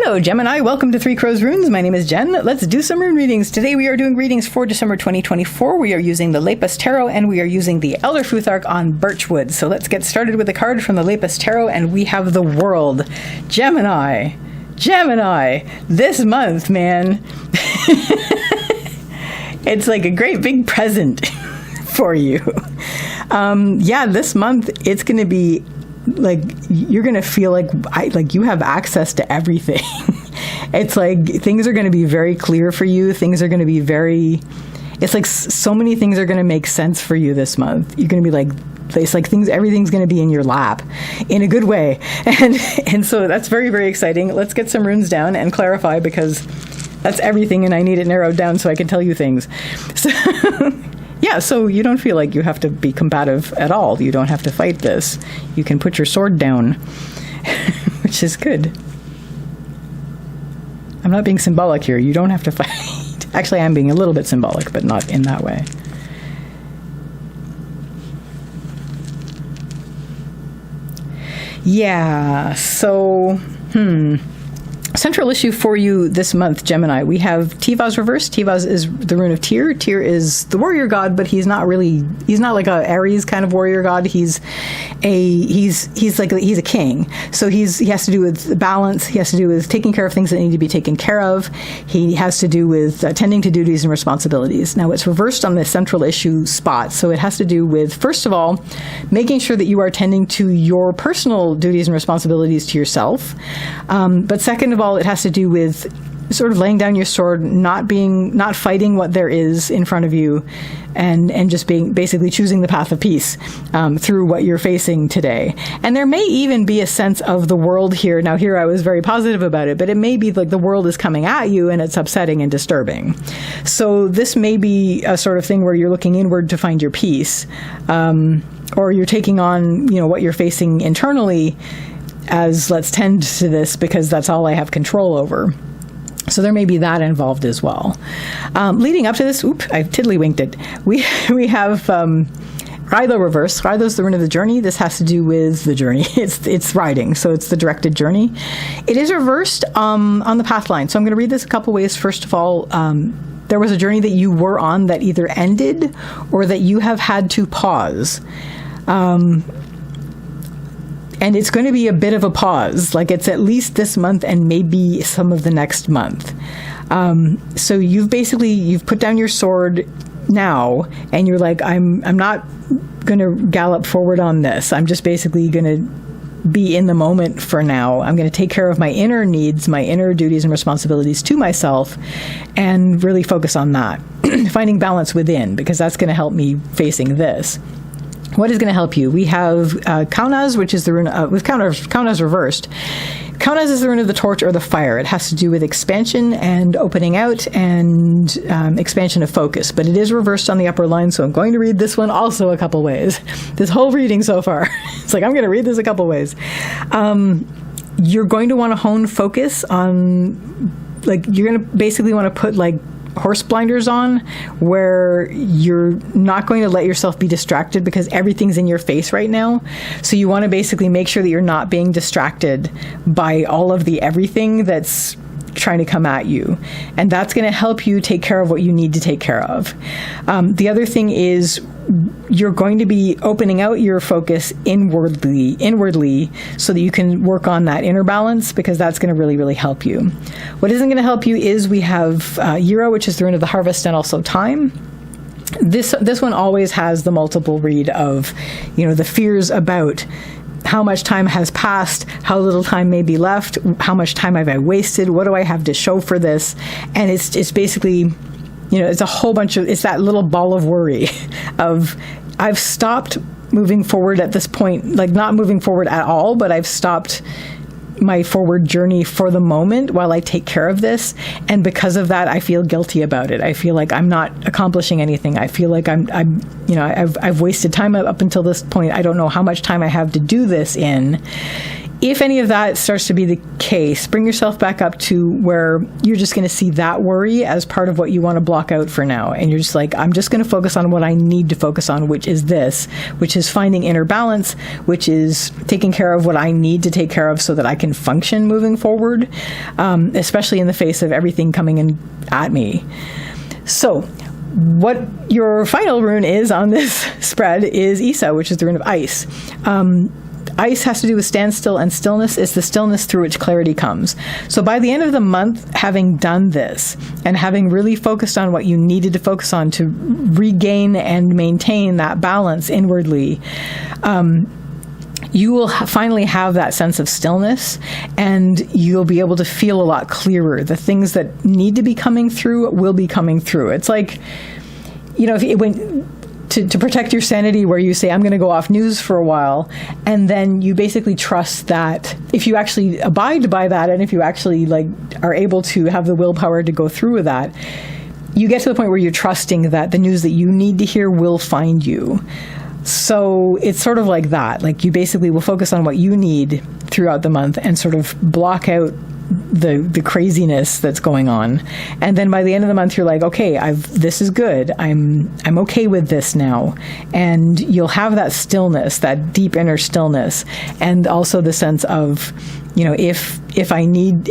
Hello, Gemini. Welcome to Three Crows Runes. My name is Jen. Let's do some rune readings. Today we are doing readings for December 2024. We are using the Lepus Tarot and we are using the Elder Futhark on Birch wood. So let's get started with a card from the Lepus Tarot, and we have the World. Gemini. This month, man. It's like a great big present for you. This month it's going to be like you're going to feel like you have access to everything. It's like things are going to be very clear for you. Things are going to be it's like so many things are going to make sense for you this month. You're going to be like, it's like everything's going to be in your lap in a good way. And so that's very, very exciting. Let's get some runes down and clarify, because that's everything and I need it narrowed down so I can tell you things. So yeah, so you don't feel like you have to be combative at all. You don't have to fight this. You can put your sword down, which is good. I'm not being symbolic here. You don't have to fight. Actually, I'm being a little bit symbolic, but not in that way. Yeah, so, central issue for you this month, Gemini. We have Tivaz reversed. Tivaz is the rune of Tyr. Tyr is the warrior god, but he's not like a Aries kind of warrior god. He's a king. So he has to do with balance. He has to do with taking care of things that need to be taken care of. He has to do with attending to duties and responsibilities. Now it's reversed on the central issue spot. So it has to do with, first of all, making sure that you are attending to your personal duties and responsibilities to yourself. But second of all, it has to do with sort of laying down your sword, not fighting what there is in front of you, and just basically choosing the path of peace through what you're facing today. And there may even be a sense of the world here. Now here I was very positive about it, but it may be like the world is coming at you and it's upsetting and disturbing. So this may be a sort of thing where you're looking inward to find your peace, or you're taking on, what you're facing internally as, let's tend to this because that's all I have control over. So there may be that involved as well. Leading up to this, I tiddlywinked it. We have Rilo reverse. Rilo's the rune of the journey. This has to do with the journey. It's riding, so it's the directed journey. It is reversed on the path line. So I'm going to read this a couple ways. First of all, there was a journey that you were on that either ended or that you have had to pause. And it's going to be a bit of a pause, like it's at least this month and maybe some of the next month. So you've put down your sword now, and you're like, I'm not going to gallop forward on this. I'm just basically going to be in the moment for now. I'm going to take care of my inner needs, my inner duties and responsibilities to myself, and really focus on that. Finding balance within, because that's going to help me facing this. What is going to help you? We have Kaunaz, which is the rune with Kaunaz reversed. Kaunaz is the rune of the torch or the fire. It has to do with expansion and opening out and expansion of focus. But it is reversed on the upper line, so I'm going to read this one also a couple ways. This whole reading so far, it's like I'm going to read this a couple ways. You're going to want to hone focus on, you're going to basically want to put horse blinders on, where you're not going to let yourself be distracted because everything's in your face right now. So you want to basically make sure that you're not being distracted by all of the everything that's trying to come at you. And that's going to help you take care of what you need to take care of. The other thing is you're going to be opening out your focus inwardly so that you can work on that inner balance, because that's going to really, really help you. What isn't going to help you is we have Yira, which is the rune of the harvest and also time. This one always has the multiple read of, the fears about how much time has passed, how little time may be left, how much time have I wasted, what do I have to show for this? And it's basically, it's a whole bunch of, it's that little ball of worry of, I've stopped moving forward at this point, not moving forward at all, but I've stopped my forward journey for the moment while I take care of this. And because of that, I feel guilty about it. I feel like I'm not accomplishing anything. I feel like I've wasted time up until this point. I don't know how much time I have to do this in. if any of that starts to be the case, bring yourself back up to where you're just going to see that worry as part of what you want to block out for now. And you're just like, I'm just going to focus on what I need to focus on, which is this, which is finding inner balance, which is taking care of what I need to take care of so that I can function moving forward, especially in the face of everything coming in at me. So what your final rune is on this spread is Isa, which is the rune of ice. Ice has to do with standstill, and stillness is the stillness through which clarity comes. So by the end of the month, having done this and having really focused on what you needed to focus on to regain and maintain that balance inwardly, you will finally have that sense of stillness, and you'll be able to feel a lot clearer. The things that need to be coming through will be coming through. It's like, you know, to protect your sanity, where you say, I'm going to go off news for a while, and then you basically trust that if you actually abide by that, and if you actually like are able to have the willpower to go through with that, you get to the point where you're trusting that the news that you need to hear will find you. So it's sort of like that. Like, you basically will focus on what you need throughout the month and sort of block out the craziness that's going on. And then by the end of the month, you're like, okay, this is good. I'm okay with this now. And you'll have that stillness, that deep inner stillness, and also the sense of, you know, if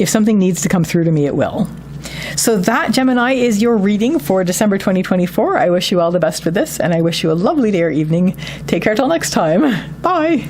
something needs to come through to me, it will. So that, Gemini, is your reading for December 2024. I wish you all the best with this, and I wish you a lovely day or evening. Take care till next time. Bye.